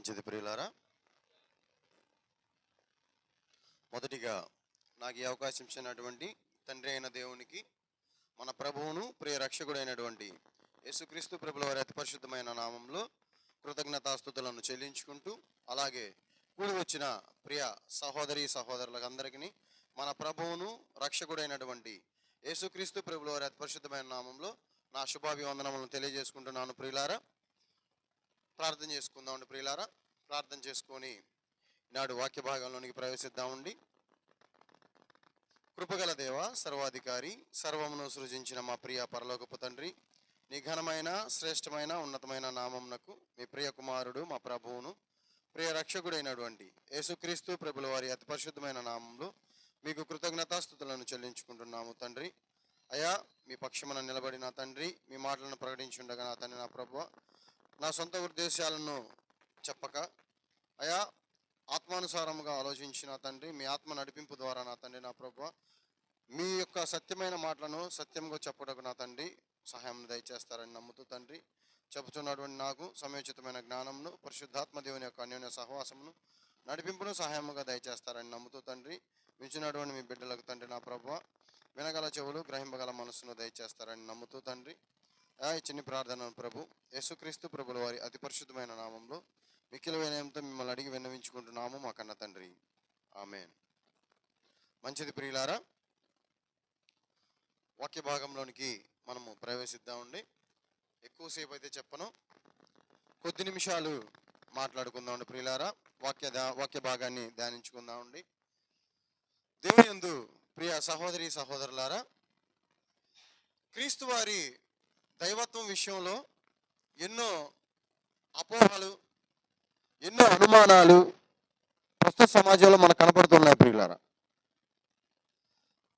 మంచిది ప్రియులారా. మొదటిగా నాకు ఈ అవకాశం ఇచ్చినటువంటి తండ్రి అయిన దేవునికి, మన ప్రభువును ప్రియ రక్షకుడైనటువంటి యేసుక్రీస్తు ప్రభుల వారి అతి పరిశుద్ధమైన నామంలో కృతజ్ఞతాస్తుతులను చెల్లించుకుంటూ, అలాగే కూడి వచ్చిన ప్రియ సహోదరి సహోదరులందరికీ మన ప్రభువును రక్షకుడైనటువంటి యేసుక్రీస్తు ప్రభుల వారి అతి పరిశుద్ధమైన నామంలో నా శుభాభివందనములను తెలియజేసుకుంటున్నాను. ప్రియులారా, ప్రార్థన చేసుకుందామండి. ప్రియులారా, ప్రార్థన చేసుకొని ఈనాడు వాక్య భాగంలోనికి ప్రవేశిద్దామండి. కృపగల దేవ, సర్వాధికారి, సర్వమును సృజించిన మా ప్రియ పరలోకపు తండ్రి, నీ ఘనమైన శ్రేష్టమైన ఉన్నతమైన నామమునకు మీ ప్రియ కుమారుడు మా ప్రభువును ప్రియ రక్షకుడైనటువంటి యేసుక్రీస్తు ప్రభుల వారి అతి పరిశుద్ధమైన నామంలో మీకు కృతజ్ఞతాస్తుతులను చెల్లించుకుంటున్నాము. తండ్రి అయా, మీ పక్షమున నిలబడిన తండ్రి, మీ మాటలను ప్రకటించుండగా నా తండ్రి, నా ప్రభువ, నా సొంత ఉద్దేశాలను చెప్పక అయా ఆత్మానుసారముగా ఆలోచించిన తండ్రి, మీ ఆత్మ నడిపింపు ద్వారా నా తండ్రి, నా ప్రభువ, మీ యొక్క సత్యమైన మాటలను సత్యంగా చెప్పుటకు నా తండ్రి సహాయం దయచేస్తారని నమ్ముతూ తండ్రి, చెబుతున్నటువంటి నాకు సమయోచితమైన జ్ఞానమును, పరిశుద్ధాత్మ దేవుని యొక్క అన్యోన్య సహవాసమును, నడిపింపును సహాయముగా దయచేస్తారని నమ్ముతూ తండ్రి, వించినటువంటి మీ బిడ్డలకు తండ్రి, నా ప్రభువ, వినగల చెవులు, గ్రహింపగల మనసును దయచేస్తారని నమ్ముతూ తండ్రి, ఈ చిన్ని ప్రార్థనను ప్రభు యేసుక్రీస్తు ప్రభుల వారి అతి పరిశుద్ధమైన నామంలో మిక్కిలి వినయంతో మిమ్మల్ని అడిగి విన్నవించుకుంటున్నాము మా కన్న తండ్రి, ఆమేన్. మంచిది ప్రియులారా, వాక్య భాగంలోనికి మనము ప్రవేశిద్దామండి. ఎక్కువసేపు అయితే చెప్పను, కొద్ది నిమిషాలు మాట్లాడుకుందామండి ప్రియులారా. వాక్య భాగాన్ని ధ్యానించుకుందామండి. దేవుని యందు ప్రియ సహోదరి సహోదరులారా, క్రీస్తు వారి దైవత్వం విషయంలో ఎన్నో అపోహలు, ఎన్నో అనుమానాలు ప్రస్తుత సమాజంలో మనకు కనపడుతున్నాయి ప్రియులారా.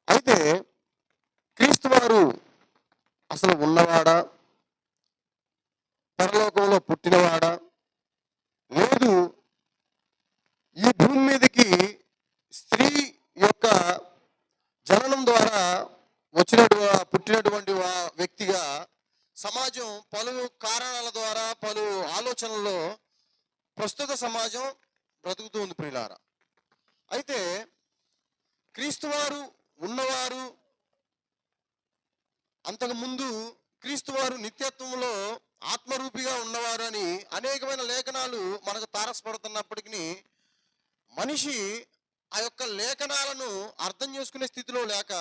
అయితే క్రీస్తు వారు అసలు ఉన్నవాడా, పరలోకంలో పుట్టినవాడా, లేదు ఈ భూమి మీదకి స్త్రీ యొక్క జననం ద్వారా పుట్టినటువంటి వ్యక్తిగా సమాజం పలు కారణాల ద్వారా, పలు ఆలోచనల్లో ప్రస్తుత సమాజం బ్రతుకుతూ ఉంది ప్రియులారా. అయితే క్రీస్తువారు ఉన్నవారు, అంతకుముందు క్రీస్తువారు నిత్యత్వంలో ఆత్మరూపిగా ఉన్నవారు అని అనేకమైన లేఖనాలు మనకు తారసపడుతున్నప్పటికీ మనిషి ఆ యొక్క లేఖనాలను అర్థం చేసుకునే స్థితిలో లేక,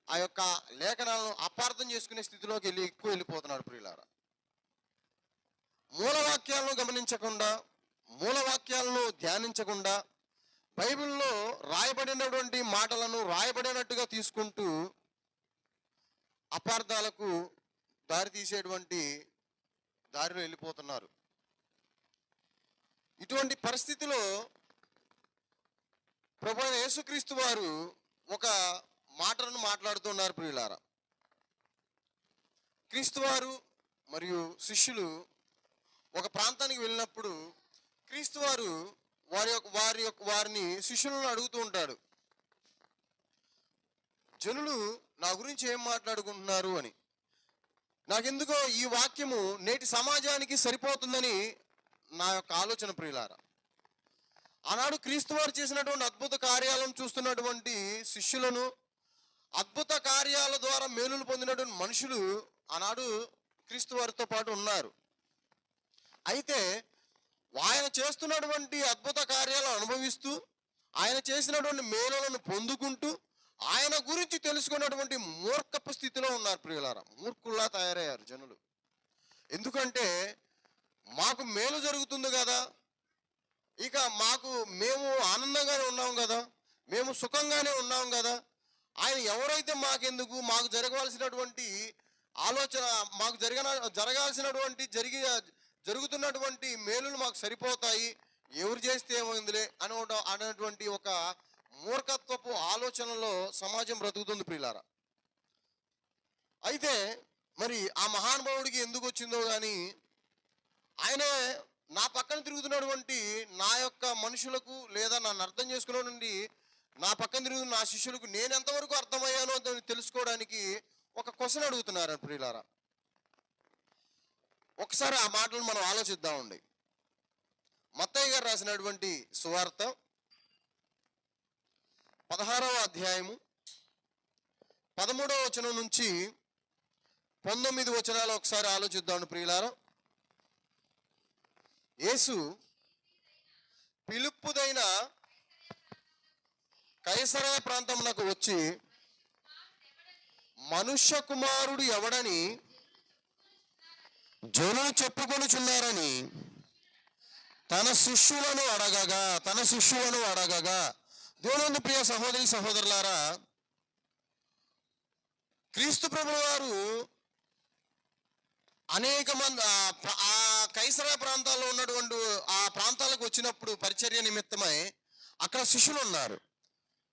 ఆ యొక్క లేఖనాలను అపార్థం చేసుకునే స్థితిలోకి వెళ్ళిపోతున్నాడు ప్రియులారా. మూలవాక్యాలను గమనించకుండా, మూలవాక్యాలను ధ్యానించకుండా, బైబిల్లో రాయబడినటువంటి మాటలను రాయబడినట్టుగా తీసుకుంటూ అపార్థాలకు దారి తీసేటువంటి దారిలో వెళ్ళిపోతున్నారు. ఇటువంటి పరిస్థితిలో ప్రభువైన యేసుక్రీస్తు వారు ఒక మాటలను మాట్లాడుతున్నారు ప్రియులారా. క్రీస్తు వారు మరియు శిష్యులు ఒక ప్రాంతానికి వెళ్ళినప్పుడు క్రీస్తు వారు వారిని శిష్యులను అడుగుతూ ఉంటాడు, జనులు నా గురించి ఏం మాట్లాడుకుంటున్నారు అని. నాకెందుకో ఈ వాక్యము నేటి సమాజానికి సరిపోతుందని నా యొక్క ఆలోచన ప్రియులారా. ఆనాడు క్రీస్తు వారు చేసినటువంటి అద్భుత కార్యాలను చూస్తున్నటువంటి శిష్యులను, అద్భుత కార్యాల ద్వారా మేలులు పొందినటువంటి మనుషులు ఆనాడు క్రీస్తు వారితో పాటు ఉన్నారు. అయితే ఆయన చేస్తున్నటువంటి అద్భుత కార్యాలను అనుభవిస్తూ, ఆయన చేసినటువంటి మేలులను పొందుకుంటూ, ఆయన గురించి తెలుసుకున్నటువంటి మూర్ఖపు స్థితిలో ఉన్నారు ప్రియులారా. మూర్ఖుల్లా తయారయ్యారు జనులు. ఎందుకంటే మాకు మేలు జరుగుతుంది కదా, ఇక మేము ఆనందంగానే ఉన్నాం కదా, మేము సుఖంగానే ఉన్నాం కదా, ఆయన ఎవరైతే మాకెందుకు, మాకు జరగవలసినటువంటి ఆలోచన, మాకు జరగాల్సినటువంటి జరుగుతున్నటువంటి మేలులు మాకు సరిపోతాయి, ఎవరు చేస్తే ఏమైందిలే అనేటువంటి ఒక మూర్ఖత్వపు ఆలోచనలో సమాజం బ్రతుకుతుంది ప్రియులారా. అయితే మరి ఆ మహానుభావుడికి ఎందుకు వచ్చిందో కానీ, ఆయనే నా పక్కన తిరుగుతున్నటువంటి నా యొక్క మనుషులకు, లేదా నన్ను అర్థం చేసుకున్నటువంటి నా పక్కన తిరుగుతున్న నా శిష్యులకు నేను ఎంతవరకు అర్థమయ్యానో దాన్ని తెలుసుకోవడానికి ఒక క్వశ్చన్ అడుగుతున్నారు ప్రియులారా. ఒకసారి ఆ మాటలను మనం ఆలోచిద్దామండి. గారు రాసినటువంటి సువార్త 16వ అధ్యాయము 13వ వచనం నుంచి 19 వచనాలు ఒకసారి ఆలోచిద్దాం ప్రియులారా. యేసు ఫిలిప్పుదైన కైసరయ ప్రాంతమునకు వచ్చి, మనుష్య కుమారుడు ఎవడని జనులు చెప్పుకొనుచున్నారని తన శిష్యులను అడగగా దేవుని ప్రియ సహోదరి సహోదరులారా, క్రీస్తు ప్రభువు వారు అనేక మంది ఆ కైసరయ ప్రాంతాల్లో ఉన్నటువంటి ఆ ప్రాంతాలకు వచ్చినప్పుడు పరిచర్య నిమిత్తమై అక్కడ శిష్యులు ఉన్నారు.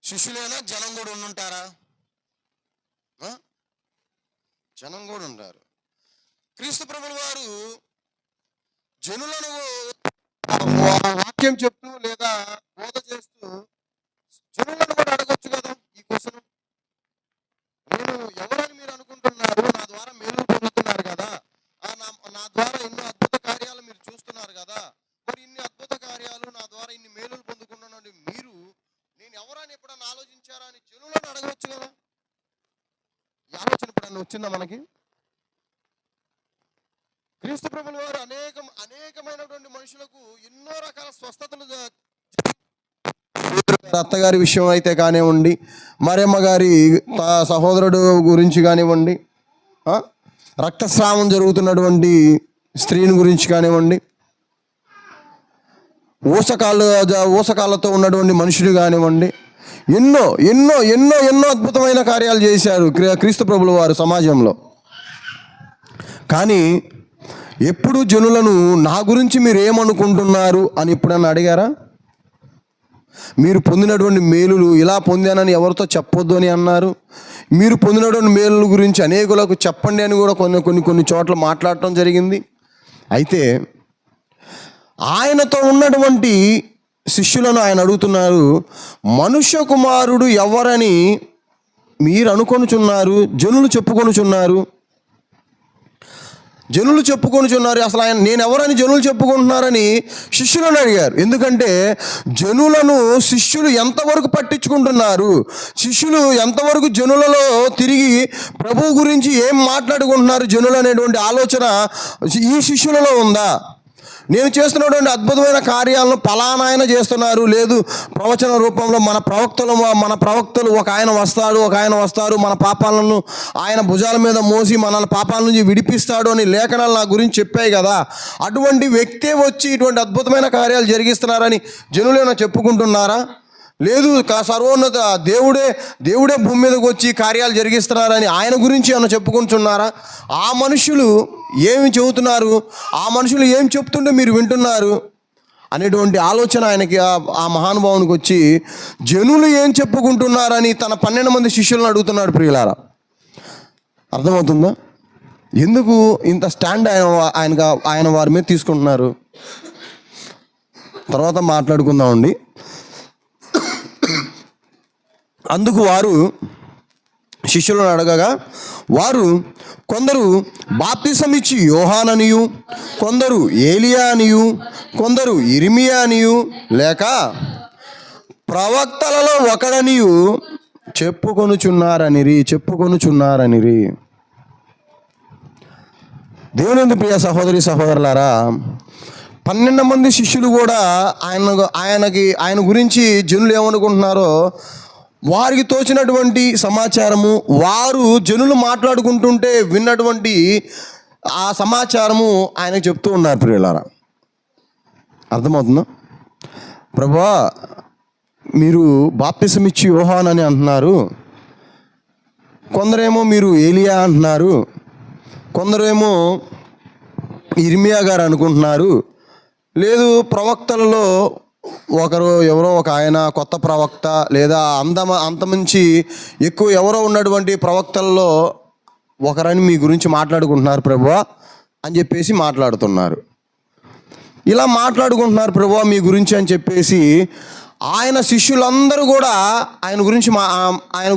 శిష్యులైనా జనం కూడా ఉండుంటారా? జనం కూడా ఉంటారు. క్రీస్తు ప్రభువు వారు జనులను వాక్యం చెప్తూ లేదా బోధ చేస్తూ జనులను కూడా అడగొచ్చు కదా ఈ క్వశ్చన్. నేను ఎవరని మీరు అనుకుంటున్నారు? నా ద్వారా మేలు పొందుతున్నారు కదా, నా ద్వారా ఎన్నో అద్భుత కార్యాలు మీరు చూస్తున్నారు కదా, మరి ఇన్ని అద్భుత కార్యాలు నా ద్వారా ఇన్ని మేలులు పొందుకుంటున్నాను మీరు నేను ఎవరని ఎప్పుడన్నా ఆలోచించారా అని జనులను అడగవచ్చు కదా. ఈ ఆలోచన ఎప్పుడన్నా వచ్చిందా మనకి? క్రీస్తు ప్రభువుల వారు అనేకమైనటువంటి మనుషులకు ఎన్నో రకాల స్వస్థతలు, అత్తగారి విషయం అయితే కానివ్వండి, మరియమ్మ గారి సహోదరుడు గురించి కానివ్వండి, రక్తస్రావం జరుగుతున్నటువంటి స్త్రీని గురించి కానివ్వండి, ఊసకాళ్ళతో ఉన్నటువంటి మనుషులు కానివ్వండి, ఎన్నో ఎన్నో ఎన్నో ఎన్నో అద్భుతమైన కార్యాలు చేశారు క్రీస్తు ప్రభువుల వారు సమాజంలో. కానీ ఎప్పుడు జనులను నా గురించి మీరు ఏమనుకుంటున్నారు అని ఎప్పుడన్నా అడిగారా? మీరు పొందినటువంటి మేలులు ఇలా పొందానని ఎవరితో చెప్పొద్దు అని అన్నారు. మీరు పొందినటువంటి మేలుల గురించి అనేకులకు చెప్పండి అని కూడా కొన్ని చోట్ల మాట్లాడటం జరిగింది. అయితే ఆయనతో ఉన్నటువంటి శిష్యులను ఆయన అడుగుతున్నారు, మనుష్య కుమారుడు ఎవరని మీరు అనుకొనుచున్నారు? జనులు చెప్పుకొనుచున్నారు. అసలు ఆయన నేను ఎవరని జనులు చెప్పుకుంటున్నారని శిష్యులను అడిగారు. ఎందుకంటే జనులను శిష్యులు ఎంతవరకు పట్టించుకుంటున్నారు, శిష్యులు ఎంతవరకు జనులలో తిరిగి ప్రభువు గురించి ఏం మాట్లాడుకుంటున్నారు జనులు అనేటువంటి ఆలోచన ఈ శిష్యులలో ఉందా? నేను చేస్తున్నటువంటి అద్భుతమైన కార్యాలను పలానాయన చేస్తున్నారు, లేదు ప్రవచన రూపంలో మన ప్రవక్తలు ఒక ఆయన వస్తారు మన పాపాలను ఆయన భుజాల మీద మోసి మనల్ని పాపాల నుంచి విడిపిస్తాడు అని లేఖనాలు నా గురించి చెప్పాయి కదా, అటువంటి వ్యక్తే వచ్చి ఇటువంటి అద్భుతమైన కార్యాలు జరిగిస్తున్నారని జనులేనా చెప్పుకుంటున్నారా? లేదు సర్వోన్నత దేవుడే భూమి మీదకి వచ్చి కార్యాలు జరిగిస్తున్నారని ఆయన గురించి ఏమన్నా చెప్పుకుంటున్నారా? ఆ మనుషులు ఏమి చెబుతున్నారు, ఆ మనుషులు ఏం చెప్తుంటే మీరు వింటున్నారు అనేటువంటి ఆలోచన ఆయనకి ఆ మహానుభావునికి వచ్చి జనులు ఏం చెప్పుకుంటున్నారని తన 12 మంది శిష్యులను అడుగుతున్నాడు. ప్రియులారా, అర్థమవుతుందా? ఎందుకు ఇంత స్టాండ్ ఆయన వారి మీద తీసుకుంటున్నారు? తర్వాత మాట్లాడుకుందామండి. అందుకు వారు శిష్యులను అడగగా వారు కొందరు బాప్తిసమిచ్చి యోహాననియు, కొందరు ఏలియా అనియు, కొందరు ఇర్మియా అనియు లేక ప్రవక్తలలో ఒకడనియు చెప్పుకొనుచున్నారనిరి. దేవుని ప్రియ సహోదరి సహోదరులారా, 12 మంది శిష్యులు కూడా ఆయన గురించి జనులు ఏమనుకుంటున్నారో వారికి తోచినటువంటి సమాచారము, వారు జనులు మాట్లాడుకుంటుంటే విన్నటువంటి ఆ సమాచారము ఆయనకు చెప్తూ ఉన్నారు. ప్రియులారా, అర్థమవుతుందా? ప్రభువా, మీరు బాప్తిసమిచ్చి యోహాను అని అంటున్నారు, కొందరేమో మీరు ఏలియా అంటున్నారు, కొందరేమో ఇర్మియా గారు అనుకుంటున్నారు, లేదు ప్రవక్తలలో ఎవరో ఒక ఆయన కొత్త ప్రవక్త, లేదా అంతమించి ఎక్కువ ఎవరో ఉన్నటువంటి ప్రవక్తల్లో ఒకరని మీ గురించి మాట్లాడుకుంటున్నారు ప్రభువా అని చెప్పేసి మాట్లాడుతున్నారు. ఇలా మాట్లాడుకుంటున్నారు ప్రభువా మీ గురించి అని చెప్పేసి ఆయన శిష్యులందరూ కూడా ఆయన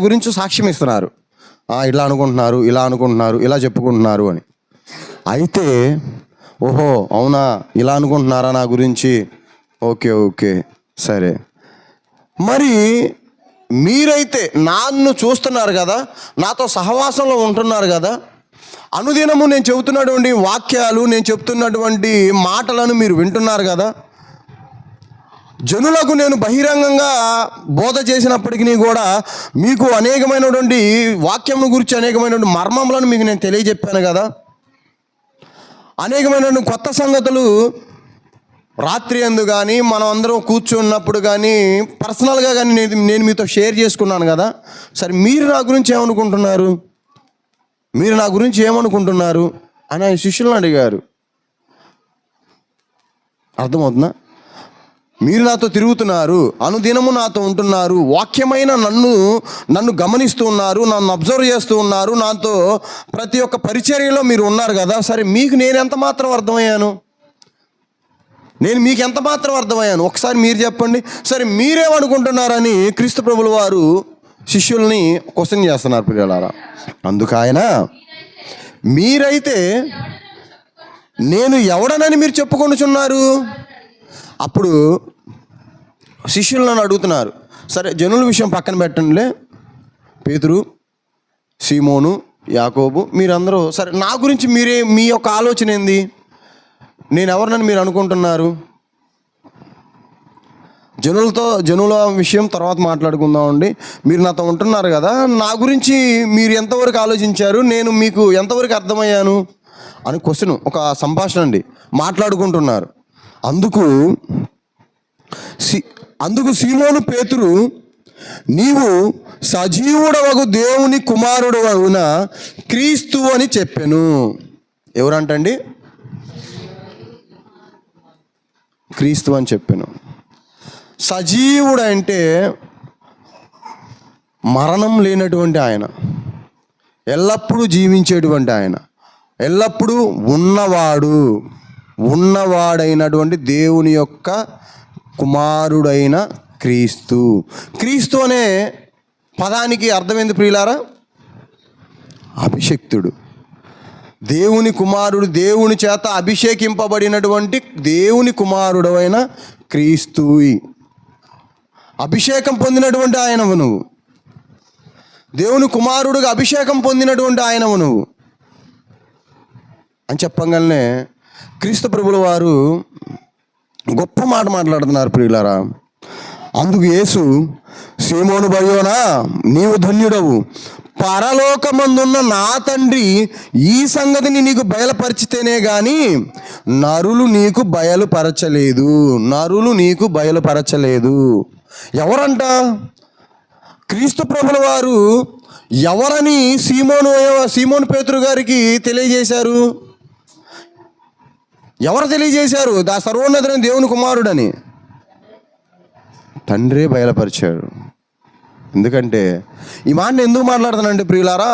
గురించి సాక్ష్యం ఇస్తున్నారు. ఇలా అనుకుంటున్నారు, ఇలా చెప్పుకుంటున్నారు అని. అయితే ఓహో అవునా, ఇలా అనుకుంటున్నారా నా గురించి, ఓకే ఓకే, సరే. మరి మీరైతే నన్ను చూస్తున్నారు కదా, నాతో సహవాసంలో ఉంటున్నారు కదా, అనుదినము నేను చెబుతున్నటువంటి వాక్యాలు, నేను చెప్తున్నటువంటి మాటలను మీరు వింటున్నారు కదా. జనులకు నేను బహిరంగంగా బోధ చేసినప్పటికీ కూడా మీకు అనేకమైనటువంటి వాక్యం గురించి అనేకమైనటువంటి మర్మములను మీకు నేను తెలియజెప్పాను కదా. అనేకమైనటువంటి కొత్త సంగతులు రాత్రి అందు కానీ మనం అందరం కూర్చున్నప్పుడు కానీ పర్సనల్గా కానీ నేను మీతో షేర్ చేసుకున్నాను కదా. సరే, మీరు నా గురించి ఏమనుకుంటున్నారు, మీరు నా గురించి ఏమనుకుంటున్నారు అని ఆయన శిష్యులను అడిగారు. అర్థమవుతుందా? మీరు నాతో తిరుగుతున్నారు, అనుదినము నాతో ఉంటున్నారు, వాక్యమైన నన్ను గమనిస్తూ ఉన్నారు, నన్ను అబ్జర్వ్ చేస్తూ ఉన్నారు, నాతో ప్రతి ఒక్క పరిచర్యలో మీరు ఉన్నారు కదా. సరే, మీకు నేను ఎంత మాత్రం అర్థమయ్యాను, నేను మీకు ఎంత మాత్రం అర్థమయ్యాను ఒకసారి మీరు చెప్పండి. సరే, మీరేమనుకుంటున్నారని క్రీస్తు ప్రభుల వారు శిష్యుల్ని క్వశ్చన్ చేస్తున్నారు పిల్లలారా. అందుకు ఆయన, మీరైతే నేను ఎవడనని మీరు చెప్పుకొనుచున్నారు? అప్పుడు శిష్యులు నన్ను అడుగుతున్నారు. సరే, జనుల విషయం పక్కన పెట్టండిలే, పేతురు, సీమోను, యాకోబు, మీరందరూ సరే, నా గురించి మీ యొక్క ఆలోచన ఏంది, నేను ఎవరినని మీరు అనుకుంటున్నారు? జనుల విషయం తర్వాత మాట్లాడుకుందామండి. మీరు నాతో ఉంటున్నారు కదా, నా గురించి మీరు ఎంతవరకు ఆలోచించారు, నేను మీకు ఎంతవరకు అర్థమయ్యాను అని క్వశ్చన్, ఒక సంభాషణ అండి, మాట్లాడుకుంటున్నారు. అందుకు సీమోను పేతురు, నీవు సజీవుడవగు దేవుని కుమారుడు అవున క్రీస్తు అని చెప్పెను. ఎవరంటండి? క్రీస్తు అని చెప్పాను. సజీవుడు అంటే మరణం లేనటువంటి ఆయన, ఎల్లప్పుడూ జీవించేటువంటి ఆయన, ఎల్లప్పుడూ ఉన్నవాడైనటువంటి దేవుని యొక్క కుమారుడైన క్రీస్తు. క్రీస్తు అనే పదానికి అర్థమైంది ప్రియులారా, అభిషిక్తుడు, దేవుని కుమారుడు, దేవుని చేత అభిషేకింపబడినటువంటి దేవుని కుమారుడు అయిన క్రీస్తు. అభిషేకం పొందినటువంటి ఆయనవు నువ్వు, దేవుని కుమారుడుగా అభిషేకం పొందినటువంటి ఆయనవు నువ్వు అని చెప్పగానే క్రీస్తు ప్రభుల వారు గొప్ప మాట మాట్లాడుతున్నారు ప్రియులారా. అందుకు యేసు, సీమోను బర్యోనా, నీవు ధన్యుడవు, పరలోకమందున్న నా తండ్రి ఈ సంగతిని నీకు బయలుపరిచితేనే కానీ నరులు నీకు బయలుపరచలేదు. ఎవరంట? క్రీస్తు ప్రభుల వారు ఎవరని సీమోను పేతురు గారికి తెలియజేశారు. ఎవరు తెలియజేశారు? సర్వోన్నతుడైన దేవుని కుమారుడని తండ్రే బయలుపరిచాడు. ఎందుకంటే ఈ మాట ఎందుకు మాట్లాడుతానంటే ప్రియులారా,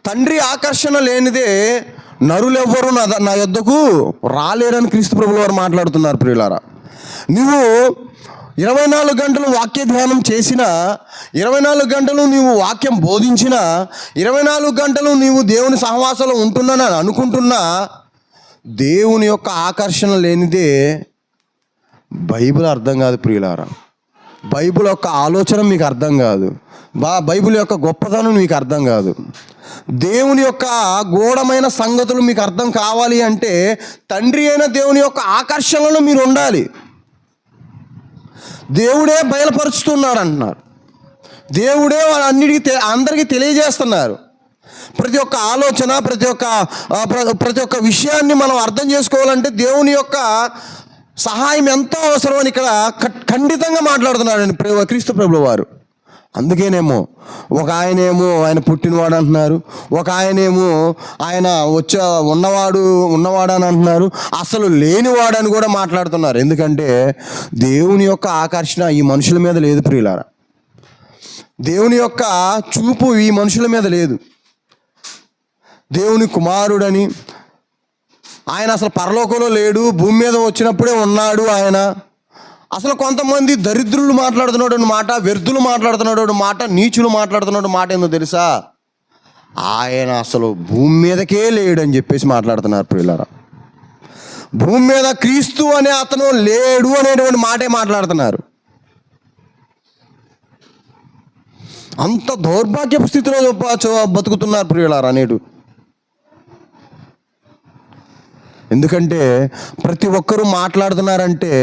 తండ్రి ఆకర్షణ లేనిదే నరులెవ్వరూ నా యొద్దకు రాలేరని క్రీస్తు ప్రభుల వారు మాట్లాడుతున్నారు ప్రియులారా. నువ్వు 24 గంటలు వాక్య ధ్యానం చేసినా, 24 గంటలు నీవు వాక్యం బోధించినా, 24 గంటలు నీవు దేవుని సహవాసంలో ఉంటున్నానని అనుకుంటున్నా, దేవుని యొక్క ఆకర్షణ లేనిదే బైబిల్ అర్థం కాదు ప్రియులారా. బైబిల్ యొక్క ఆలోచన మీకు అర్థం కాదు, బైబిల్ యొక్క గొప్పతనం మీకు అర్థం కాదు. దేవుని యొక్క గూఢమైన సంగతులు మీకు అర్థం కావాలి అంటే తండ్రి అయిన దేవుని యొక్క ఆకర్షణలో మీరు ఉండాలి. దేవుడే బయలుపరుచుతున్నాడు అంటున్నారు, దేవుడే వాళ్ళన్నిటికీ అందరికీ తెలియజేస్తున్నారు. ప్రతి ఒక్క ఆలోచన, ప్రతి ఒక్క విషయాన్ని మనం అర్థం చేసుకోవాలంటే దేవుని యొక్క సహాయం ఎంతో అవసరం అని ఇక్కడ ఖండితంగా మాట్లాడుతున్నాడండి క్రీస్తు ప్రభుల వారు. అందుకేనేమో ఒక ఆయనేమో ఆయన పుట్టినవాడు అంటున్నారు, ఒక ఆయనేమో ఆయన ఉన్నవాడు అని అంటున్నారు, అసలు లేనివాడు అని కూడా మాట్లాడుతున్నారు. ఎందుకంటే దేవుని యొక్క ఆకర్షణ ఈ మనుషుల మీద లేదు ప్రియులారా. దేవుని యొక్క చూపు ఈ మనుషుల మీద లేదు. దేవుని కుమారుడని ఆయన అసలు పరలోకంలో లేడు, భూమి మీద వచ్చినప్పుడే ఉన్నాడు ఆయన. అసలు కొంతమంది దరిద్రులు మాట్లాడుతున్నాడు మాట, వ్యర్థులు మాట్లాడుతున్నాడు మాట, నీచులు మాట్లాడుతున్నాడు మాట ఏందో తెలుసా, ఆయన అసలు భూమి మీదకే లేడని చెప్పేసి మాట్లాడుతున్నారు ప్రియులారా. భూమి మీద క్రీస్తు అనే అతను లేడు అనేటువంటి మాటే మాట్లాడుతున్నారు. అంత దౌర్భాగ్యపు స్థితిలో బతుకుతున్నారు ప్రియులారా నేడు. ఎందుకంటే ప్రతి ఒక్కరూ మాట్లాడుతున్నారంటే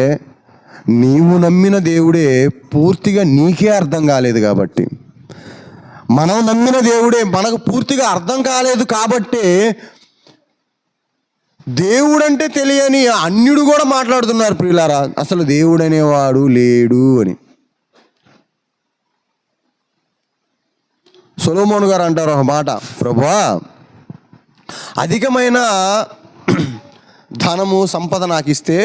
నీవు నమ్మిన దేవుడే పూర్తిగా నీకే అర్థం కాలేదు కాబట్టి, మనం నమ్మిన దేవుడే మనకు పూర్తిగా అర్థం కాలేదు కాబట్టి దేవుడంటే తెలియని అన్యుడు కూడా మాట్లాడుతున్నారు ప్రియులారా, అసలు దేవుడు అనేవాడు లేడు అని. సొలొమోను గారు అంటారు ఒక మాట, ప్రభువా అధికమైన ధనము సంపద నాకు ఇస్తే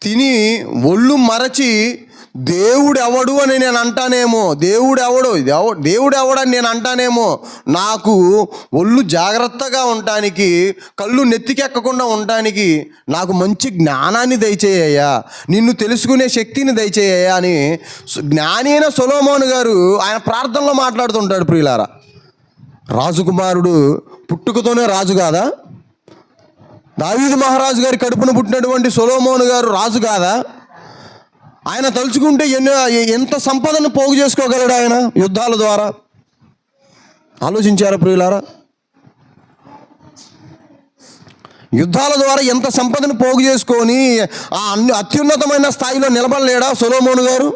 తిని ఒళ్ళు మరచి దేవుడు ఎవడు అని నేను అంటానేమో, దేవుడు ఎవడని నేను అంటానేమో, నాకు ఒళ్ళు జాగ్రత్తగా ఉండటానికి, కళ్ళు నెత్తికెక్కకుండా ఉండటానికి నాకు మంచి జ్ఞానాన్ని దయచేయ్యా, నిన్ను తెలుసుకునే శక్తిని దయచేయ్యా అని జ్ఞాని అయిన సొలొమోను గారు ఆయన ప్రార్థనలో మాట్లాడుతుంటాడు ప్రియులారా. రాజకుమారుడు పుట్టుకతోనే రాజు కాదా? దావీదు మహారాజు గారి కడుపున పుట్టినటువంటి సొలొమోను గారు రాజు కాదా? ఆయన తలుచుకుంటే ఎంత సంపదను పోగు చేసుకోగలడు ఆయన యుద్ధాల ద్వారా. ఆలోచించారా ప్రియులారా? యుద్ధాల ద్వారా ఎంత సంపదను పోగు చేసుకొని ఆ అత్యున్నతమైన స్థాయిలో నిలబడలేడా సొలొమోను గారు?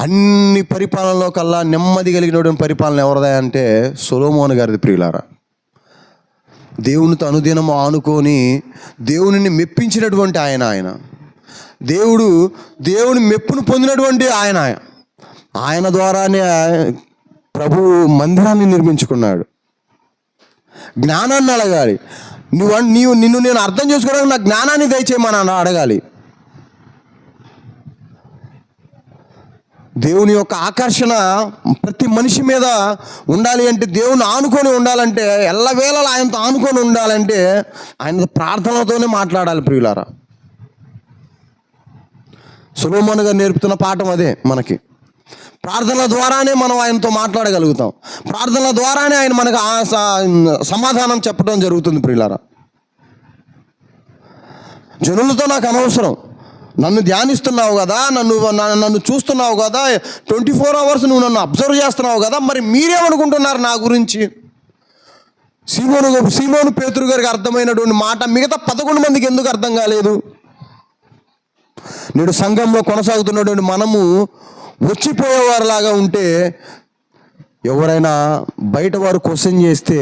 అన్ని పరిపాలనలో కల్లా నెమ్మది కలిగినటువంటి పరిపాలన ఎవరిదా అంటే సొలొమోను గారిది ప్రియులారా. దేవునితో అనుదినము ఆనుకొని దేవునిని మెప్పించినటువంటి ఆయన దేవుని మెప్పును పొందినటువంటి ఆయన ద్వారానే ప్రభు మందిరాన్ని నిర్మించుకున్నాడు. జ్ఞానాన్ని అడగాలి. నిన్ను నేను అర్థం చేసుకోవడానికి నా జ్ఞానాన్ని దయచేయమని అడగాలి. దేవుని యొక్క ఆకర్షణ ప్రతి మనిషి మీద ఉండాలి అంటే, దేవుని ఆనుకొని ఉండాలంటే, ఎల్లవేళలా ఆయనతో ఆనుకొని ఉండాలంటే ఆయన ప్రార్థనతోనే మాట్లాడాలి ప్రియులారా. సొలొమోను గారు నేర్పుతున్న పాఠం అదే మనకి. ప్రార్థనల ద్వారానే మనం ఆయనతో మాట్లాడగలుగుతాం. ప్రార్థనల ద్వారానే ఆయన మనకు సమాధానం చెప్పడం జరుగుతుంది ప్రియులారా. జనులతో నాకు అనవసరం, నన్ను ధ్యానిస్తున్నావు కదా, నన్ను చూస్తున్నావు కదా, 24 hours నువ్వు నన్ను అబ్జర్వ్ చేస్తున్నావు కదా, మరి మీరేమనుకుంటున్నారు నా గురించి? సీమోను పేతురు గారికి అర్థమైనటువంటి మాట మిగతా 11 మందికి ఎందుకు అర్థం కాలేదు? నేడు సంఘంలో కొనసాగుతున్నటువంటి మనము వచ్చిపోయేవారిలాగా ఉంటే, ఎవరైనా బయట వారు క్వశ్చన్ చేస్తే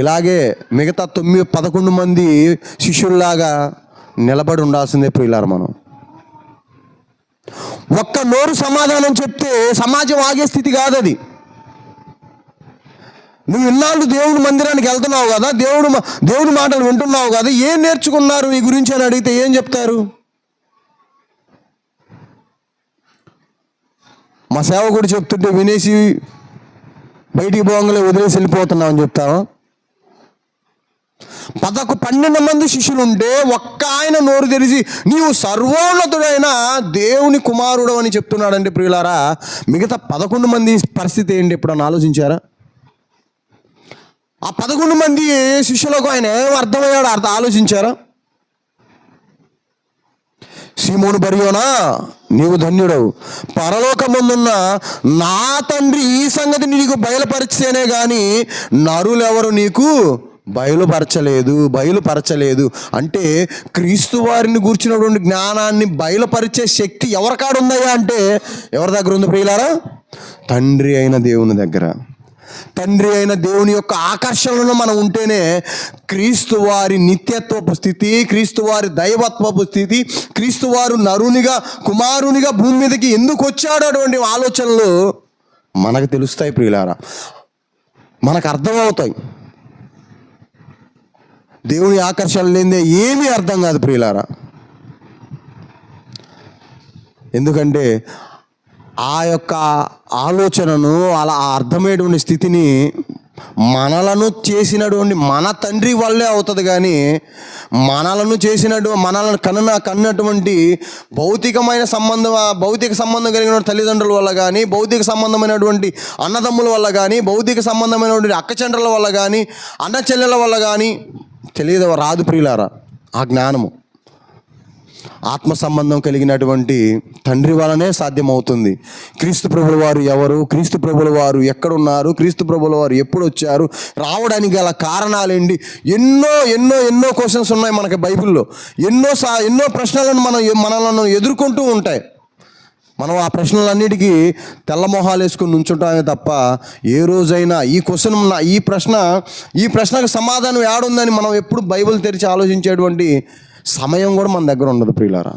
ఇలాగే మిగతా 11 మంది శిష్యుల్లాగా నిలబడి ఉండాల్సిందే ప్రియులారా. మనం ఒక్క నోరు సమాధానం చెప్తే సమాజం ఆగే స్థితి కాదు అది. నువ్వు ఇన్నాళ్ళు దేవుని మందిరానికి వెళ్తున్నావు కదా, దేవుని మాటలు వింటున్నావు కదా, ఏం నేర్చుకున్నారు నీ గురించి అని అడిగితే ఏం చెప్తారు? మా సేవకుడు చెప్తుంటే వినేసి బయటికి పోగానే వదిలేసి వెళ్ళిపోతున్నావు అని చెప్తావా? 12 మంది శిష్యులు ఉంటే ఒక్క ఆయన నోరు తెరిచి నీవు సర్వోన్నతుడైన దేవుని కుమారుడు అని చెప్తున్నాడంటే ప్రియులారా, మిగతా 11 మంది పరిస్థితి ఏంటి ఎప్పుడన్నా ఆలోచించారా? ఆ 11 మంది శిష్యులకు ఆయన ఏం అర్థమయ్యాడు ఆలోచించారా? సీమోను బర్యోనా, నీవు ధన్యుడవు, పరలోకమందున్న నా తండ్రి ఈ సంగతి నీకు బయలుపరిచేనే కానీ నరులెవరు నీకు బయలుపరచలేదు. అంటే క్రీస్తు వారిని గూర్చినటువంటి జ్ఞానాన్ని బయలుపరిచే శక్తి ఎవరికాడ ఉందయ్యా అంటే ఎవరి దగ్గర ఉంది ప్రియులారా? తండ్రి అయిన దేవుని దగ్గర. తండ్రి అయిన దేవుని యొక్క ఆకర్షణలో మనం ఉంటేనే క్రీస్తు వారి నిత్యత్వపు స్థితి, క్రీస్తు వారి దైవత్వపు స్థితి, క్రీస్తు వారు నరునిగా కుమారునిగా భూమి మీదకి ఎందుకు వచ్చాడు అటువంటి ఆలోచనలు మనకు తెలుస్తాయి ప్రియులారా, మనకు అర్థమవుతాయి. దేవుని ఆకర్షణ లేనిదే ఏమీ అర్థం కాదు ప్రియులారా. ఎందుకంటే ఆ యొక్క ఆలోచనను అలా అర్థమయ్యేటువంటి స్థితిని మనలను చేసినటువంటి మన తండ్రి వల్లే అవుతుంది కానీ మనలను కన్నటువంటి భౌతిక సంబంధం కలిగిన తల్లిదండ్రుల వల్ల కానీ, భౌతిక సంబంధమైనటువంటి అన్నదమ్ముల వల్ల కానీ, భౌతిక సంబంధమైనటువంటి అక్కచెండ్రుల వల్ల కానీ, అన్న చెల్లెల వల్ల కానీ తెలియదు, రాదు ప్రియులారా. ఆ జ్ఞానము ఆత్మ సంబంధం కలిగినటువంటి తండ్రి వలనే సాధ్యమవుతుంది. క్రీస్తు ప్రభుల వారు ఎవరు, క్రీస్తు ప్రభుల వారు ఎక్కడున్నారు, క్రీస్తు ప్రభుల వారు ఎప్పుడు వచ్చారు, రావడానికి గల కారణాలేంటి, ఎన్నో ఎన్నో ఎన్నో క్వశ్చన్స్ ఉన్నాయి మనకి బైబిల్లో. ఎన్నో ప్రశ్నలను మనలను ఎదుర్కొంటూ ఉంటాయి. మనం ఆ ప్రశ్నలన్నిటికీ తెల్లమొహాలు వేసుకుని నుంచుంటామే తప్ప ఏ రోజైనా ఈ ప్రశ్నకు సమాధానం ఏడుందని మనం ఎప్పుడు బైబిల్ తెరిచి ఆలోచించేటువంటి సమయం కూడా మన దగ్గర ఉండదు ప్రియులారా.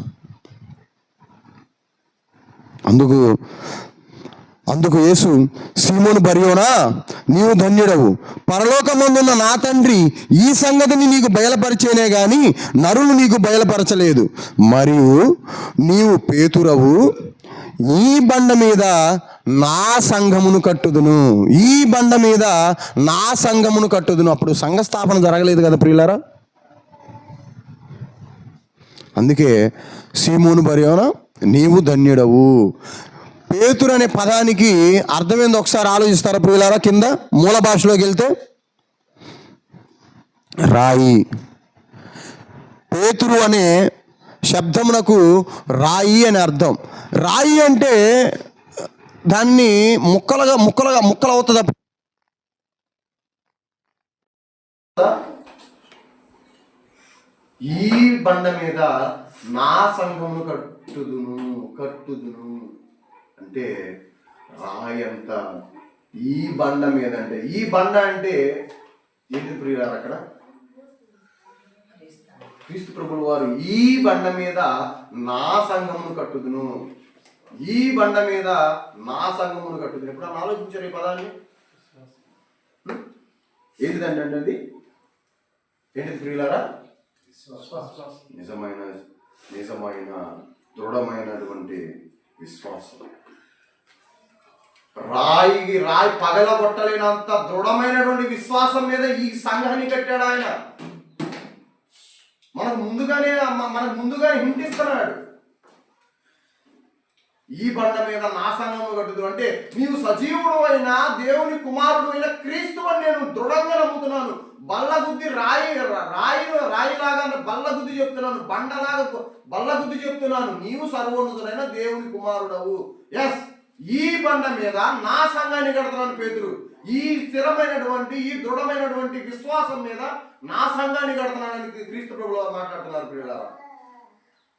అందుకు యేసు, సీమోను బర్యోనా, నీవు ధన్యుడవు, పరలోకమందున్న నా తండ్రి ఈ సంగతిని నీకు బయలుపరిచేనే గాని నరులు నీకు బయలుపరచలేదు. మరియు నీవు పేతురవు, ఈ బండ మీద నా సంఘమును కట్టుదును, ఈ బండ మీద నా సంఘమును కట్టుదును. అప్పుడు సంఘస్థాపన జరగలేదు కదా ప్రియులారా. అందుకే సీమోను బర్యోనా, నీవు ధన్యుడవు. పేతురు అనే పదానికి అర్థం ఏందో ఒకసారి ఆలోచిస్తారా ప్రియులారా? కింద మూల భాషలోకి వెళ్తే రాయి. పేతురు అనే శబ్దమునకు రాయి అని అర్థం. రాయి అంటే దాన్ని ముక్కలు అవుతుంది. ఈ బండ మీద నా సంఘమును కట్టుదును అంటే రాయి అంత. ఈ బండ మీద అంటే, ఈ బండ అంటే ఏంటి ప్రియులారా? అక్కడ క్రీస్తు ప్రభుల వారు ఈ బండ మీద నా సంఘమును కట్టుదును, ఈ బండ మీద నా సంఘమును కట్టుదును. ఎప్పుడన్నా ఆలోచించారు ఈ పదాన్ని? ఏంటిదండి అంటే అది ఏంటిది ప్రియులారా? నిజమైన దృఢమైనటువంటి విశ్వాసం. రాయి పగలగొట్టలేనంత దృఢమైనటువంటి విశ్వాసం మీద ఈ సంఘాన్ని కట్టాడు ఆయన. మనకు ముందుగానే హింటిస్తున్నాడు. ఈ బండ మీద నా సంఘము కట్టుదు అంటే నీవు సజీవుడు అయిన దేవుని కుమారుడు అయిన క్రీస్తు అని నేను దృఢంగా నమ్ముతున్నాను. బల్లగుద్ది రాయిలాగా బల్లగుద్ది చెప్తున్నాను, బండలాగా బల్లగుద్ది చెప్తున్నాను, నీవు సర్వోన్నతుడైన దేవుని కుమారుడవు. ఎస్, ఈ బండ మీద నా సంఘాన్ని కడుతున్నాను పేతురు. ఈ స్థిరమైనటువంటి ఈ దృఢమైనటువంటి విశ్వాసం మీద నా సంఘాన్ని కడుతున్నానని క్రీస్తు ప్రభువు మాట్లాడుతున్నారు ప్రియులారా.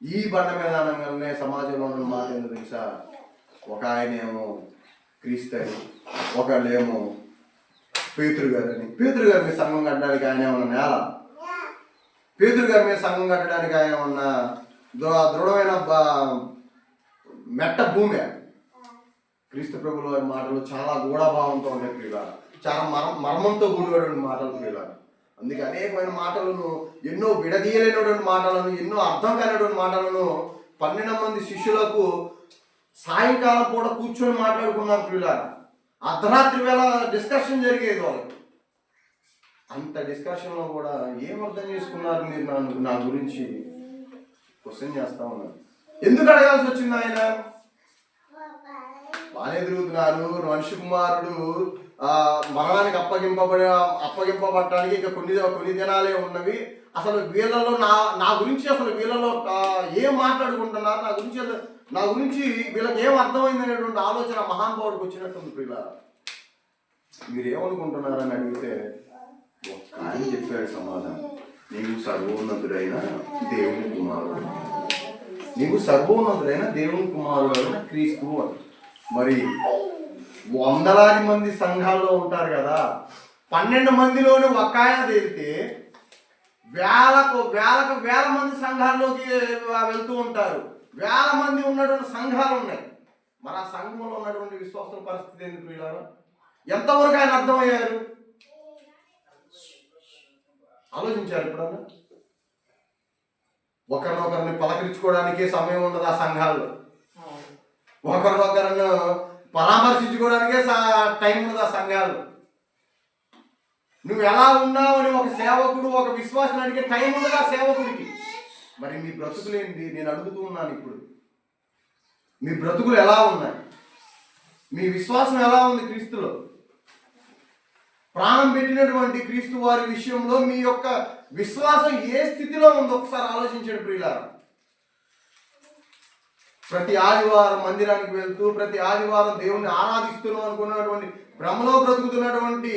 ఈ బండ మీద అనగానే సమాజంలో ఉన్న మాట ఏంటో తెలుసా? ఒక ఆయనేమో క్రీస్తు అని, ఒకళ్ళేమో పేతురు గారు అని. పేతురు గారి మీద సంఘం కట్టడానికి ఆయన ఏమన్నా నేల? పేతురు గారి మీద సంఘం కట్టడానికి ఆయన ఏమన్నా దృఢమైన మెట్ట భూమి? క్రీస్తు ప్రభుల వారి మాటలు చాలా గూఢభావంతో ఉన్నాయి ప్రియులారా, చాలా మర్మంతో కూడినటువంటి మాటలు ప్రియులారా. అందుకే అనేకమైన మాటలను, ఎన్నో విడదీయలేనటువంటి మాటలను, ఎన్నో అర్థం కానిటువంటి మాటలను 12 మంది శిష్యులకు సాయంకాలం పూట కూర్చొని మాట్లాడుకున్నారు ప్రియులారా. అర్ధరాత్రి వేళ డిస్కషన్ జరిగేది వాళ్ళకి. అంత డిస్కషన్లో కూడా ఏం అర్థం చేసుకున్నారు మీరు నా గురించి క్వశ్చన్ చేస్తా ఉన్నారు. ఎందుకు అడగాల్సి వచ్చింది? ఆయన బాగానే తిరుగుతున్నారు. మనిషి కుమారుడు మరణానికి అప్పగింపబడటానికి ఇక కొన్ని దినాలే ఉన్నవి. అసలు వీళ్ళలో నా గురించి అసలు వీళ్ళలో ఏం మాట్లాడుకుంటున్నారు, నా గురించి వీళ్ళకి ఏం అర్థమైంది అనేటువంటి ఆలోచన మహానుభావుడికి వచ్చినట్టుంది ప్రియులారా. మీరేమనుకుంటున్నారని అడిగితే ఒక్క ఆయన చెప్పాడు సమాధానం, నీవు సర్వోన్నతుడైన దేవుని కుమారుడు, నీవు సర్వోన్నతుడైన దేవుని కుమారుడు అయిన క్రీస్తు అని. మరి వందలాది మంది సంఘాల్లో ఉంటారు కదా, 12 మందిలోని ఒక్క ఆయన తేలితే వేల మంది సంఘాల్లోకి వెళ్తూ ఉంటారు. వేల మంది ఉన్నటువంటి సంఘాలు ఉన్నాయి. మరి ఆ సంఘంలో ఉన్నటువంటి విశ్వాసుల పరిస్థితి ఏంటి ప్రియులారా? ఎంతవరకు ఆయన అర్థమయ్యారు? ఆలోచించారు ఎప్పుడన్నా? ఒకరినొకరిని పలకరించుకోవడానికే సమయం ఉండదు ఆ సంఘాల్లో. ఒకరినొకరిని పరామర్శించుకోవడానికే టైం ఉండదు ఆ సంఘాలు. నువ్వు ఎలా ఉన్నావు అని ఒక సేవకుడు, ఒక విశ్వాసం అడిగే టైం ఉండదు ఆ సేవకుడికి. మరి మీ బ్రతుకులేంటి? నేను అడుగుతూ ఉన్నాను ఇప్పుడు. మీ బ్రతుకులు ఎలా ఉన్నాయి? మీ విశ్వాసం ఎలా ఉంది క్రీస్తులో? ప్రాణం పెట్టినటువంటి క్రీస్తు వారి విషయంలో మీ యొక్క విశ్వాసం ఏ స్థితిలో ఉందో ఒకసారి ఆలోచించండి ప్రియులారా. ప్రతి ఆదివారం మందిరానికి వెళ్తూ ప్రతి ఆదివారం దేవుణ్ణి ఆరాధిస్తున్నాం అనుకున్నటువంటి భ్రమలో బ్రతుకుతున్నటువంటి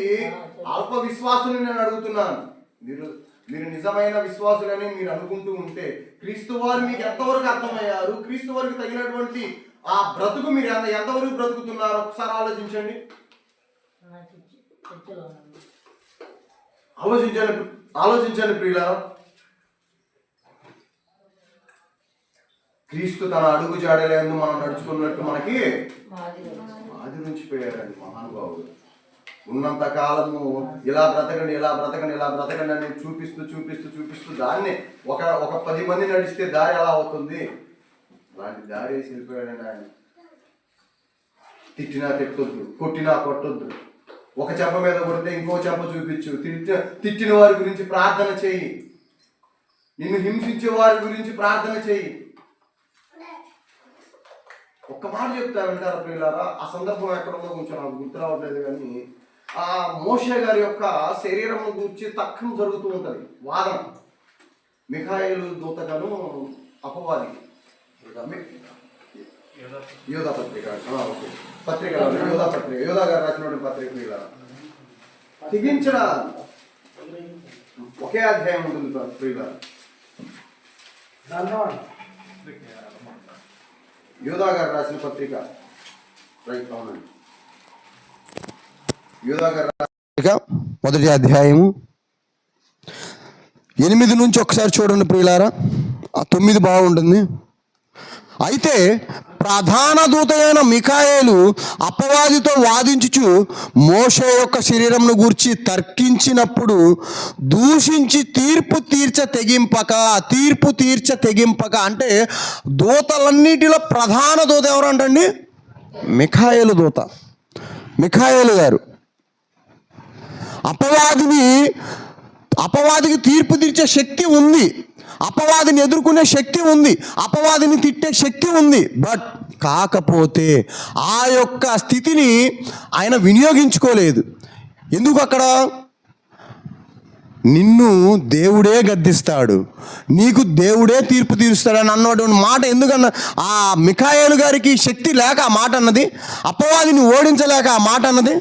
అల్ప విశ్వాసుని నేను అడుగుతున్నాను. మీరు నిజమైన విశ్వాసులని మీరు అనుకుంటూ ఉంటే క్రీస్తు వారు మీకు ఎంతవరకు అర్థమయ్యారు, క్రీస్తు వారికి తగినటువంటి ఆ బ్రతుకు మీరు ఎంతవరకు బ్రతుకుతున్నారో ఒకసారి ఆలోచించండి. ఆలోచించండి ప్రియులారా. క్రీస్తు తన అడుగు జాడలేదు మనం నడుచుకున్నట్టు మనకి ఆదిరించిపోయారండి మహానుభావుడు. ఉన్నంత కాలము ఇలా బ్రతకండి ఇలా బ్రతకండి ఇలా బ్రతకండి అని చూపిస్తూ దాన్ని ఒక 10 మంది నడిస్తే దారి ఎలా అవుతుంది, అలాంటి దారి వేసి వెళ్ళిపోయాడండి ఆయన. తిట్టినా తిట్టొద్దు, కొట్టినా కొట్టొద్దు, ఒక చెంప మీద కొడితే ఇంకో చెంప చూపించు, తిట్టిన వారి గురించి ప్రార్థన చేయి, నిన్ను హింసించే వారి గురించి ప్రార్థన చేయి. ఒక్క మాట చెప్తా వింటారా ప్రియులారా? ఆ సందర్భం ఎక్కడుందో కొంచెం నాకు గుర్తు రావట్లేదు, కానీ ఆ మోషే గారి యొక్క శరీరం గురించి తర్కం జరుగుతూ ఉంటుంది, వాదన. మిఖాయేలు దూతగాను అపవాది యోధా పత్రిక యోధా గారు రాసినటువంటి పత్రిక ప్రియులారా, తెగించిన ఒకే అధ్యాయం ఉంటుంది ప్రియులారా. యోధా గారు రాసిన పత్రిక రైట్ అవునండి. యోధా గారు పత్రిక 1వ అధ్యాయము 8 నుంచి ఒకసారి చూడండి ప్రియులారా. ఆ 9 బాగుంటుంది. అయితే ప్రధాన దూత అయిన మిఖాయేలు అపవాదితో వాదించుచు మోషే యొక్క శరీరంను గూర్చి తర్కించినప్పుడు దూషించి తీర్పు తీర్చ తెగింపక అంటే దూతలన్నిటిలో ప్రధాన దూత ఎవరంటండి? మిఖాయేలు దూత, మిఖాయేలు గారు. అపవాదికి తీర్పు తీర్చే శక్తి ఉంది, అపవాదిని ఎదుర్కొనే శక్తి ఉంది, అపవాదిని తిట్టే శక్తి ఉంది. బట్ కాకపోతే ఆ యొక్క స్థితిని ఆయన వినియోగించుకోలేదు. ఎందుకు? అక్కడ నిన్ను దేవుడే గద్దిస్తాడు, నీకు దేవుడే తీర్పు తీరుస్తాడని అన్నటువంటి మాట ఎందుకన్నా ఆ మిఖాయేలు గారికి శక్తి లేక ఆ మాట అన్నది, అపవాదిని ఓడించలేక ఆ మాట అన్నది.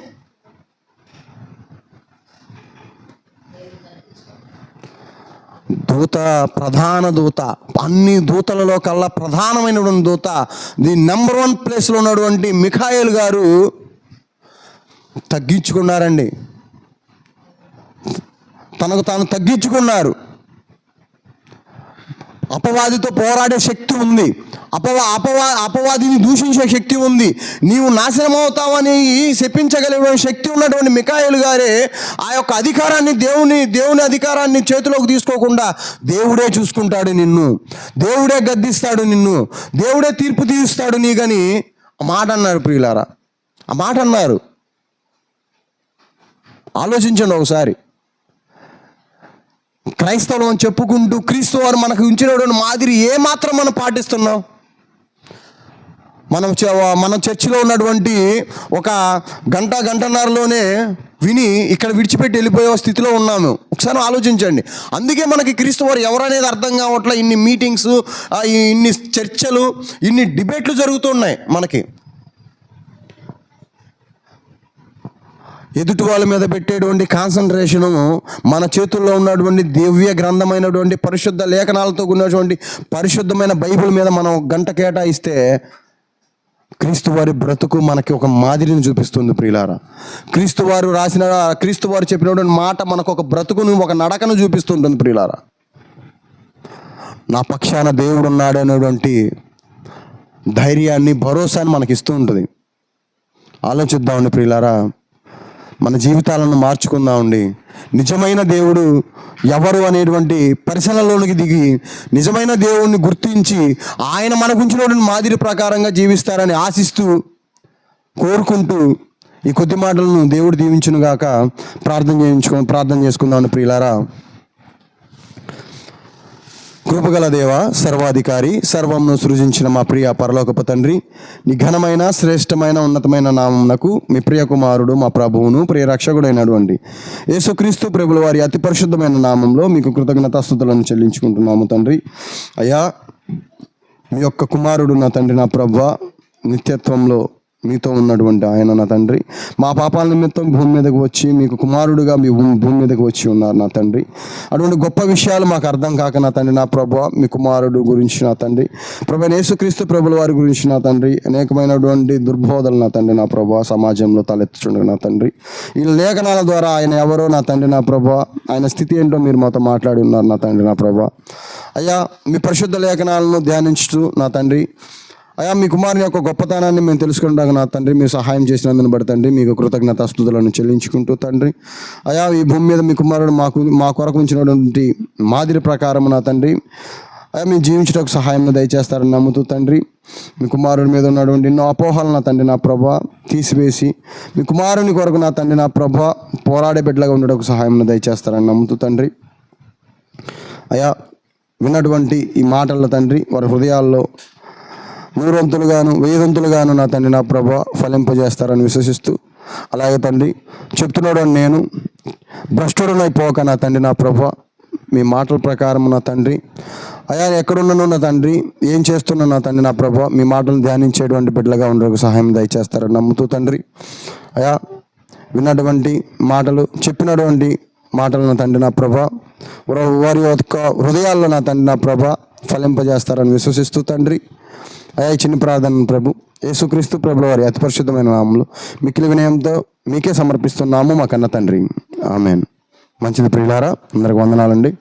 దూత, ప్రధాన దూత, అన్ని దూతలలో కల్లా ప్రధానమైనటువంటి దూత, ది నెంబర్ 1 ప్లేస్లో ఉన్నటువంటి మిఖాయేలు గారు తగ్గించుకున్నారండి, తనకు తాను తగ్గించుకున్నారు. అపవాదితో పోరాడే శక్తి ఉంది, అపవాదిని దూషించే శక్తి ఉంది, నీవు నాశనం అవుతావని శపించగలిగే శక్తి ఉన్నటువంటి మిఖాయేలు గారే ఆ యొక్క అధికారాన్ని దేవుని అధికారాన్ని చేతిలోకి తీసుకోకుండా దేవుడే చూసుకుంటాడు నిన్ను, దేవుడే గద్దిస్తాడు నిన్ను, దేవుడే తీర్పు తీరుస్తాడు నీకని ఆ మాట అన్నారు ప్రియులారా. ఆ మాట అన్నారు. ఆలోచించండి ఒకసారి. క్రైస్తవం అని చెప్పుకుంటూ క్రీస్తు వారు మనకు ఉంచినటువంటి మాదిరి ఏమాత్రం మనం పాటిస్తున్నాం? మనం చర్చిలో ఉన్నటువంటి ఒక గంటన్నరలోనే విని ఇక్కడ విడిచిపెట్టి వెళ్ళిపోయే స్థితిలో ఉన్నాము. ఒకసారి ఆలోచించండి. అందుకే మనకి క్రీస్తు వారు ఎవరనేది అర్థం కావట్లే. ఇన్ని మీటింగ్స్, ఇన్ని చర్చలు, ఇన్ని డిబేట్లు జరుగుతున్నాయి. మనకి ఎదుటి వాళ్ళ మీద పెట్టేటువంటి కాన్సన్ట్రేషను మన చేతుల్లో ఉన్నటువంటి దివ్య గ్రంథమైనటువంటి పరిశుద్ధ లేఖనాలతో ఉన్నటువంటి పరిశుద్ధమైన బైబిల్ మీద మనం గంట కేటాయిస్తే క్రీస్తు వారి బ్రతుకు మనకి ఒక మాదిరిని చూపిస్తుంది ప్రియులారా. క్రీస్తు వారు చెప్పినటువంటి మాట మనకు ఒక బ్రతుకును, ఒక నడకను చూపిస్తుంటుంది ప్రియులారా. నా పక్షాన దేవుడు ఉన్నాడు అనేటువంటి ధైర్యాన్ని, భరోసాన్ని మనకి ఇస్తూ ఉంటుంది. ఆలోచిద్దామండి ప్రియులారా. మన జీవితాలను మార్చుకుందామండి. నిజమైన దేవుడు ఎవరు అనేటువంటి పరిశీలనలోనికి దిగి నిజమైన దేవుణ్ణి గుర్తించి ఆయన మనకు ఉంచినటువంటి మాదిరి ప్రకారంగా జీవిస్తారని ఆశిస్తూ, కోరుకుంటూ ఈ కొద్ది మాటలను దేవుడు దీవించునుగాక ప్రార్థన చేసుకుందామండి ప్రియులారా. కృపగల దేవ, సర్వాధికారి, సర్వమును సృజించిన మా ప్రియ పరలోకపు తండ్రి, నీ ఘనమైన శ్రేష్టమైన ఉన్నతమైన నామమునకు మీ ప్రియ కుమారుడు మా ప్రభువును ప్రియ రక్షకుడైనటువంటి యేసుక్రీస్తు ప్రభుల వారి అతి పరిశుద్ధమైన నామంలో మీకు కృతజ్ఞతాస్తుతులను చెల్లించుకుంటున్నాము తండ్రి. అయ్యా, మీ యొక్క కుమారుడు నా తండ్రి, నా ప్రభువా, నిత్యత్వంలో మీతో ఉన్నటువంటి ఆయన నా తండ్రి, మా పాపాల నిమిత్తం భూమి మీదకు వచ్చి మీకు కుమారుడుగా మీ భూమి మీదకు వచ్చి ఉన్నారు నా తండ్రి. అటువంటి గొప్ప విషయాలు మాకు అర్థం కాక నా తండ్రి, నా ప్రభువా, మీ కుమారుడు గురించి నా తండ్రి, ప్రభు యేసుక్రీస్తు ప్రభుల వారి గురించి నా తండ్రి, అనేకమైనటువంటి దుర్బోధలు నా తండ్రి, నా ప్రభువా, సమాజంలో తలెత్తుచుండగా నా తండ్రి, ఈ లేఖనాల ద్వారా ఆయన ఎవరో నా తండ్రి, నా ప్రభువా, ఆయన స్థితి ఏంటో మీరు మాతో మాట్లాడి ఉన్నారు నా తండ్రి, నా ప్రభువా. అయ్యా, మీ పరిశుద్ధ లేఖనాలను ధ్యానించుతూ నా తండ్రి, అయ్యా, మీ కుమారుని యొక్క గొప్పతనాన్ని మేము తెలుసుకుంటాం నా తండ్రి, మీరు సహాయం చేసినందుని బట్టి తండ్రి మీకు కృతజ్ఞతాస్తుతులను చెల్లించుకుంటూ తండ్రి, అయ్యా, ఈ భూమి మీద మీ కుమారుడు మా కొరకు ఉంచినటువంటి మాదిరి ప్రకారం నా తండ్రి, అయ్యా, మీరు జీవించడానికి సహాయం దయచేస్తారని నమ్ముతూ తండ్రి, మీ కుమారుడి మీద ఉన్నటువంటి ఎన్నో అపోహలు నా తండ్రి, నా ప్రభా, తీసివేసి మీ కుమారుని కొరకు నా తండ్రి, నా ప్రభా, పోరాడే బిడ్డలుగా ఉండడానికి సహాయం దయచేస్తారని నమ్ముతూ తండ్రి, అయ్యా, విన్నటువంటి ఈ మాటల తండ్రి వారి హృదయాల్లో 100 వంతులుగాను 1000 వంతులుగాను నా తండ్రి, నా ప్రభా, ఫలింపజేస్తారని విశ్వసిస్తూ, అలాగే తండ్రి చెప్తున్నాడు అని నేను భ్రష్టుడనైపోక నా తండ్రి, నా ప్రభా, మీ మాటల ప్రకారం నా తండ్రి, అయా, ఎక్కడున్నాను నా తండ్రి, ఏం చేస్తున్నా నా తండ్రి, నా ప్రభా, మీ మాటలు ధ్యానించేటువంటి బిడ్డలుగా ఉండడానికి సహాయం దయచేస్తారని నమ్ముతూ తండ్రి, అయా, విన్నటువంటి మాటలు, చెప్పినటువంటి మాటలు నా తండ్రి, నా ప్రభా, వారి యొక్క హృదయాల్లో నా తండ్రి, నా ప్రభా, ఫలింపజేస్తారని విశ్వసిస్తూ తండ్రి, అయా, ఈ చిన్న ప్రార్థన ప్రభు యేసుక్రీస్తు ప్రభుల వారి అతి పరిశుద్ధమైన నామంలో మిక్కిలి వినయంతో మీకే సమర్పిస్తున్నాము మా కన్న తండ్రి. ఆమెన్. మంచిది ప్రియులారా, అందరికి వందనాలండి.